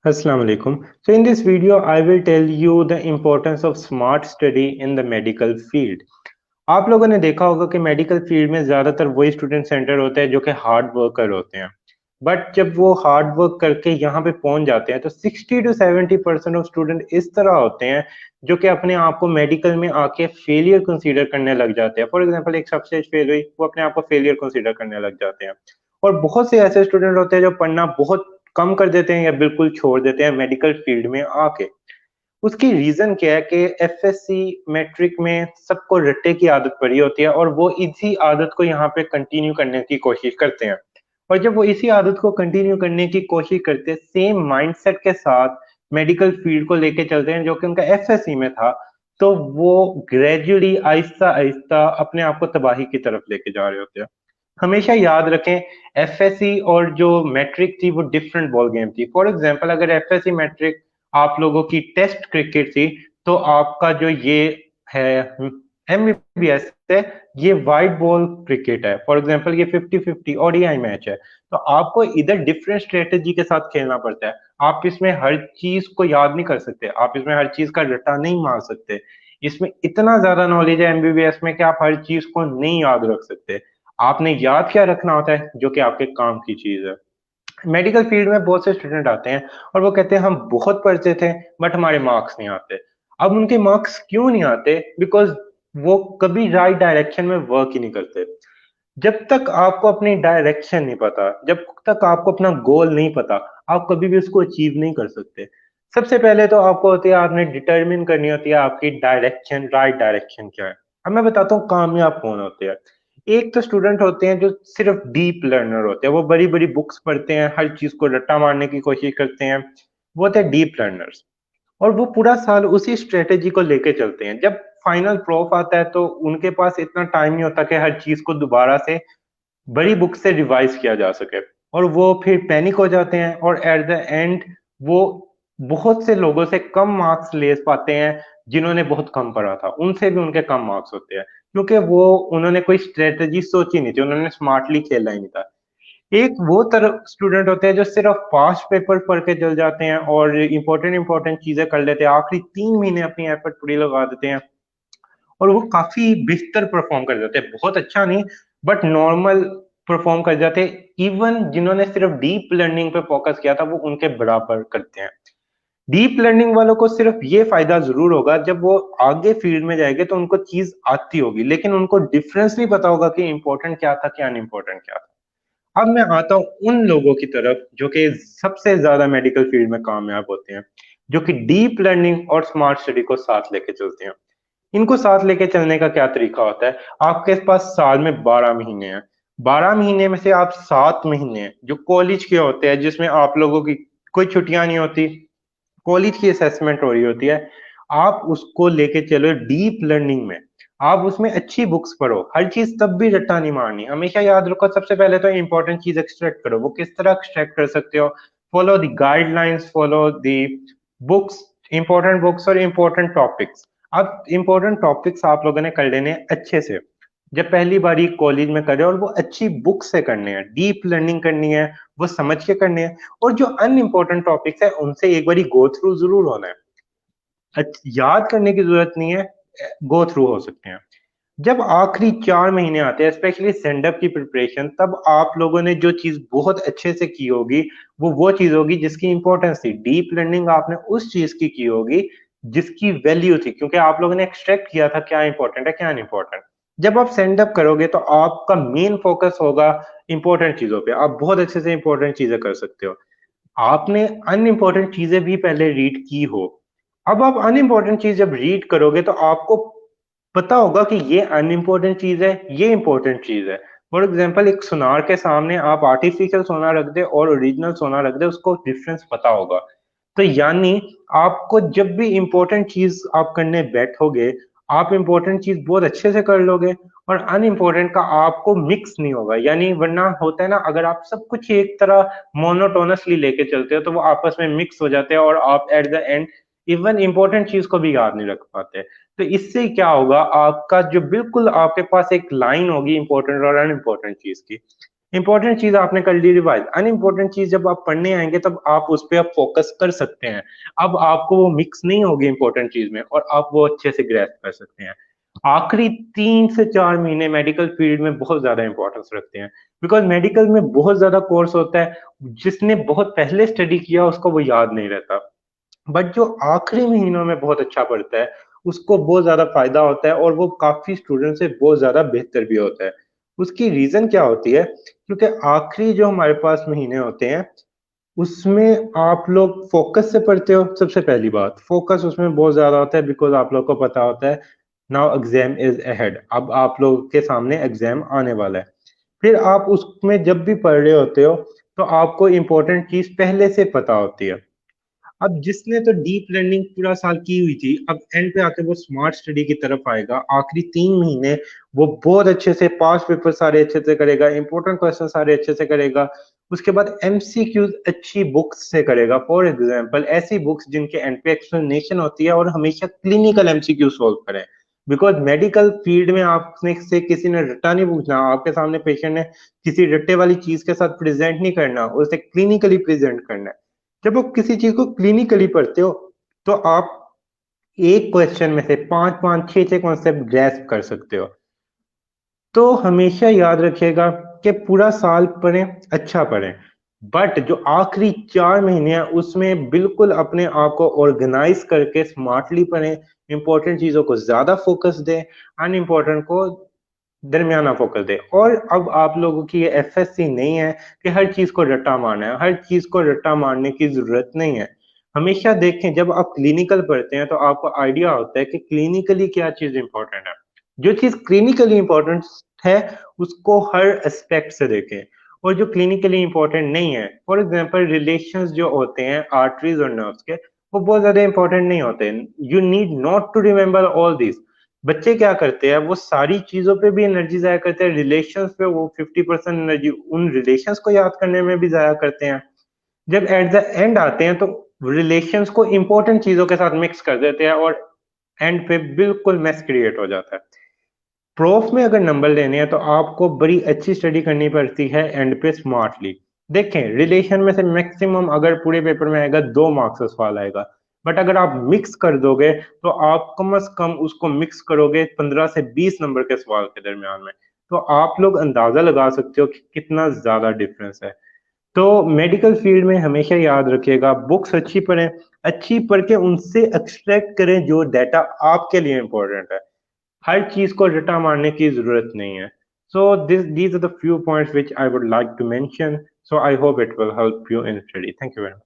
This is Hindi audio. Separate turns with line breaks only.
Assalamu alaikum. So in this video, I will tell you the importance of smart study in the medical field. आप लोगों ने देखा होगा कि मेडिकल फील्ड में ज़्यादातर वही स्टूडेंट सेंटर होते हैं जो कि हार्ड वर्कर होते हैं। बट जब वो हार्ड वर्क करके यहाँ पे पहुंच जाते हैं तो 60 to 70% ऑफ स्टूडेंट इस तरह होते हैं जो कि अपने आप को मेडिकल में आके फेलियर कंसीडर करने लग जाते हैं। फॉर एग्जांपल एक सब स्टेज फेल हुई, वो अपने आप को फेलियर कंसीडर करने लग जाते हैं। और बहुत से ऐसे स्टूडेंट होते हैं जो पढ़ना बहुत कम कर देते हैं या बिल्कुल छोड़ देते हैं मेडिकल फील्ड में आके। उसकी रीजन क्या है कि एफएससी मैट्रिक में सबको रट्टे की आदत पड़ी होती है और वो इसी आदत को यहाँ पे कंटिन्यू करने की कोशिश करते हैं। और जब वो इसी आदत को कंटिन्यू करने की कोशिश करते हैं सेम माइंडसेट के साथ मेडिकल फील्ड को लेके चलते हैं जो कि उनका एफएससी में था, तो वो ग्रेजुअली आहिस्ता आहिस्ता अपने आप को तबाही की तरफ लेके जा रहे होते हैं। हमेशा याद रखें, एफएससी और जो मैट्रिक थी वो डिफरेंट बॉल गेम थी। फॉर एग्जांपल अगर एफएससी मैट्रिक आप लोगों की टेस्ट क्रिकेट थी, तो आपका जो ये है एमबीबीएस है, ये वाइट बॉल क्रिकेट है। फॉर एग्जांपल ये 50-50 ओडीआई मैच है। तो आपको इधर डिफरेंट स्ट्रेटेजी के साथ खेलना पड़ता है। आप इसमें हर चीज को याद नहीं कर सकते, आप इसमें हर चीज का रट्टा नहीं मार सकते। इसमें इतना ज्यादा नॉलेज है एमबीबीएस में कि आप हर चीज को नहीं याद रख सकते। आपने याद क्या रखना होता है जो कि आपके काम की चीज है। मेडिकल फील्ड में बहुत से स्टूडेंट आते हैं और वो कहते हैं हम बहुत पढ़ते थे बट हमारे मार्क्स नहीं आते। अब उनके मार्क्स क्यों नहीं आते? बिकॉज वो कभी राइट डायरेक्शन में वर्क ही नहीं करते। जब तक आपको अपनी डायरेक्शन नहीं पता, जब तक आपको अपना गोल नहीं पता, आप कभी भी उसको अचीव नहीं कर सकते। सबसे पहले तो आपको होती है, आपने डिटरमिन करनी होती है आपकी डायरेक्शन, राइट डायरेक्शन क्या है। अब मैं बताता हूँ कामयाब कौन होते हैं। एक तो स्टूडेंट होते हैं जो सिर्फ डीप लर्नर होते हैं, वो बड़ी बड़ी बुक्स पढ़ते हैं, हर चीज को रट्टा मारने की कोशिश करते हैं। वो होते हैं डीप लर्नर्स। और वो पूरा साल उसी स्ट्रेटेजी को लेके चलते हैं। जब फाइनल प्रॉफ आता है तो उनके पास इतना टाइम नहीं होता कि हर चीज को दोबारा से बड़ी बुक से रिवाइज किया जा सके। और वो फिर पैनिक हो जाते हैं और एट द एंड वो बहुत से लोगों से कम मार्क्स ले पाते हैं जिन्होंने बहुत कम पढ़ा था, उनसे भी उनके कम मार्क्स होते हैं, क्योंकि वो उन्होंने कोई स्ट्रेटेजी सोची नहीं थी, उन्होंने स्मार्टली खेला ही नहीं था। एक वो तरह स्टूडेंट होते हैं जो सिर्फ पास्ट पेपर पढ़ के चल जाते हैं और इंपॉर्टेंट इंपॉर्टेंट चीजें कर लेते हैं, आखिरी 3 महीने अपनी एफर्ट पूरी लगा देते हैं और वो काफी बेहतर परफॉर्म कर जाते हैं। बहुत अच्छा नहीं बट नॉर्मल परफॉर्म कर जाते हैं। इवन जिन्होंने सिर्फ डीप लर्निंग पे फोकस किया था वो उनके बराबर करते हैं। डीप लर्निंग वालों को सिर्फ ये फायदा जरूर होगा, जब वो आगे फील्ड में जाएंगे तो उनको चीज आती होगी, लेकिन उनको डिफरेंस नहीं पता होगा कि इंपॉर्टेंट क्या था क्या अनइम्पोर्टेंट क्या था। अब मैं आता हूँ उन लोगों की तरफ जो कि सबसे ज्यादा मेडिकल फील्ड में कामयाब होते हैं, जो कि डीप लर्निंग और स्मार्ट स्टडी को साथ लेके चलते हैं। इनको साथ लेके चलने का क्या तरीका होता है? आपके पास साल में 12 महीने हैं। 12 महीने में से आप 7 महीने जो कॉलेज के होते हैं, जिसमें आप लोगों की कोई छुट्टियां नहीं होती, कॉलेज की असेसमेंट हो रही होती है, आप उसको लेके चलो डीप लर्निंग में। आप उसमें अच्छी बुक्स पढ़ो, हर चीज तब भी रट्टा नहीं मारनी। हमेशा याद रखो, सबसे पहले तो इंपॉर्टेंट चीज एक्सट्रैक्ट करो। वो किस तरह एक्सट्रैक्ट कर सकते हो? Follow the guidelines, follow the books, important books और इंपॉर्टेंट टॉपिक्स। अब इंपॉर्टेंट टॉपिक्स आप लोगों ने कर लेने हैं अच्छे से, जब पहली बारी कॉलेज में कर रहे हो, और वो अच्छी बुक से करने हैं, डीप लर्निंग करनी है, वो समझ के करने हैं। और जो अनइम्पोर्टेंट टॉपिक्स है उनसे एक बारी गो थ्रू जरूर होना है। याद करने की जरूरत नहीं है, गो थ्रू हो सकते हैं। जब आखिरी 4 महीने आते हैं, स्पेशली सेंड अप की प्रिपरेशन, तब आप लोगों ने जो चीज बहुत अच्छे से की होगी वो चीज होगी जिसकी इंपॉर्टेंस थी। डीप लर्निंग आपने उस चीज की होगी जिसकी वैल्यू थी, क्योंकि आप लोगों ने एक्सट्रैक्ट किया था क्या इंपॉर्टेंट है क्या अनइम्पोर्टेंट। जब आप सेंड अप करोगे तो आपका मेन फोकस होगा इंपॉर्टेंट चीजों पे, आप बहुत अच्छे से इंपॉर्टेंट चीजें कर सकते हो। आपने अनइम्पोर्टेंट चीजें भी पहले रीड की हो। अब आप अनइम्पोर्टेंट चीज जब रीड करोगे तो आपको पता होगा कि ये अनइम्पोर्टेंट चीज है, ये इंपॉर्टेंट चीज है। फॉर एग्जाम्पल एक सुनार के सामने आप आर्टिफिशियल सोना रख दे और ओरिजिनल सोना रख दे, उसको डिफरेंस पता होगा। तो यानी आपको जब भी इंपॉर्टेंट चीज आप करने बैठोगे, आप इंपॉर्टेंट चीज बहुत अच्छे से कर लोगे और अनइम्पोर्टेंट का आपको मिक्स नहीं होगा। यानी वरना होता है ना, अगर आप सब कुछ एक तरह मोनोटोनसली लेके चलते हो तो वो आपस में मिक्स हो जाते हैं और आप at the end even important चीज को भी याद नहीं रख पाते। तो इससे क्या होगा, आपका जो बिल्कुल आपके पास एक लाइन होगी इंपॉर्टेंट और अनइम्पोर्टेंट चीज की। इंपॉर्टेंट चीज आपने कर ली रिवाइज, अनइम्पोर्टेंट चीज जब आप पढ़ने आएंगे तब आप उस पर आप फोकस कर सकते हैं। अब आपको वो मिक्स नहीं होगी इंपॉर्टेंट चीज में और आप वो अच्छे से ग्रैस्प कर सकते हैं। आखिरी 3 से 4 महीने मेडिकल फील्ड में बहुत ज्यादा इंपॉर्टेंस रखते हैं, बिकॉज मेडिकल में बहुत ज्यादा कोर्स होता है। जिसने बहुत पहले स्टडी किया उसको वो याद नहीं रहता, बट जो आखिरी महीनों में बहुत अच्छा पढ़ता है उसको बहुत ज्यादा फायदा होता है और वो काफी स्टूडेंट से बहुत ज्यादा बेहतर भी होता है। उसकी रीजन क्या होती है? क्योंकि आखिरी जो हमारे पास महीने होते हैं उसमें आप लोग फोकस से पढ़ते हो। सबसे पहली बात, फोकस उसमें बहुत ज्यादा होता है बिकॉज आप लोग को पता होता है नाउ एग्जाम इज अहेड, अब आप लोग के सामने एग्जाम आने वाला है। फिर आप उसमें जब भी पढ़ रहे होते हो तो आपको इंपॉर्टेंट चीज पहले से पता होती है। अब जिसने तो डीप लर्निंग पूरा साल की हुई थी, अब एंड पे आके वो स्मार्ट स्टडी की तरफ आएगा। आखिरी 3 महीने वो बहुत अच्छे से पास पेपर सारे अच्छे से करेगा, इंपॉर्टेंट क्वेश्चन सारे अच्छे से करेगा। उसके बाद एमसीक्यूज अच्छी बुक्स से करेगा। फॉर एग्जांपल ऐसी बुक्स जिनके एंड पे एक्सप्लेनेशन होती है और हमेशा क्लिनिकल एमसीक्यू सॉल्व करें। बिकॉज मेडिकल फील्ड में आपने से किसी ने रट्टा नहीं पूछना, आपके सामने पेशेंट ने किसी रट्टे वाली चीज के साथ प्रेजेंट नहीं करना, उसे क्लिनिकली प्रेजेंट करना है। जब आप किसी चीज को क्लिनिकली पढ़ते हो तो आप एक क्वेश्चन में से पांच पांच छह छह कॉन्सेप्ट ग्रैस्प कर सकते हो। तो हमेशा याद रखिएगा कि पूरा साल पढ़ें, अच्छा पढ़ें, बट जो आखिरी 4 महीने हैं उसमें बिल्कुल अपने आप को ऑर्गेनाइज करके स्मार्टली पढ़ें। इंपॉर्टेंट चीजों को ज्यादा फोकस दें, अनइम्पोर्टेंट को दरमियाना फोकस दे। और अब आप लोगों की ये एफएससी नहीं है कि हर चीज को रट्टा मारना है, हर चीज को रट्टा मारने की जरूरत नहीं है। हमेशा देखें जब आप क्लिनिकल पढ़ते हैं तो आपको आइडिया होता है कि क्लिनिकली क्या चीज इंपॉर्टेंट है। जो चीज क्लिनिकली इंपॉर्टेंट है उसको हर एस्पेक्ट से देखें, और जो क्लिनिकली इंपॉर्टेंट नहीं है, फॉर एग्जाम्पल रिलेशंस जो होते हैं आर्टरीज और नर्व्स के, वो बहुत ज्यादा इंपॉर्टेंट नहीं होते। You need not to remember all this. बच्चे क्या करते हैं, वो सारी चीजों पे भी एनर्जी जाया करते हैं, रिलेशंस पे वो 50% एनर्जी उन रिलेशंस को याद करने में भी जाया करते हैं। जब एट द एंड आते हैं तो रिलेशंस को इंपॉर्टेंट चीजों के साथ मिक्स कर देते हैं और एंड पे बिल्कुल मेस क्रिएट हो जाता है। प्रोफ में अगर नंबर लेने हैं तो आपको बड़ी अच्छी स्टडी करनी पड़ती है एंड पे स्मार्टली। देखें रिलेशन में से मैक्सिमम अगर पूरे पेपर में आएगा 2 मार्क्स का सवाल आएगा, बट अगर आप मिक्स कर दोगे तो आप कम से कम उसको मिक्स करोगे 15 से 20 नंबर के सवाल के दरमियान में। तो आप लोग अंदाजा लगा सकते हो कि कितना ज्यादा डिफरेंस है। तो मेडिकल फील्ड में हमेशा याद रखिएगा बुक्स अच्छी पढ़ें, अच्छी पढ़ के उनसे एक्सट्रैक्ट करें जो डाटा आपके लिए इंपॉर्टेंट है। हर चीज को रटा मारने की जरूरत नहीं है। सो these are the few points which I would like to mention, so I hope it will help you in study. Thank you very much.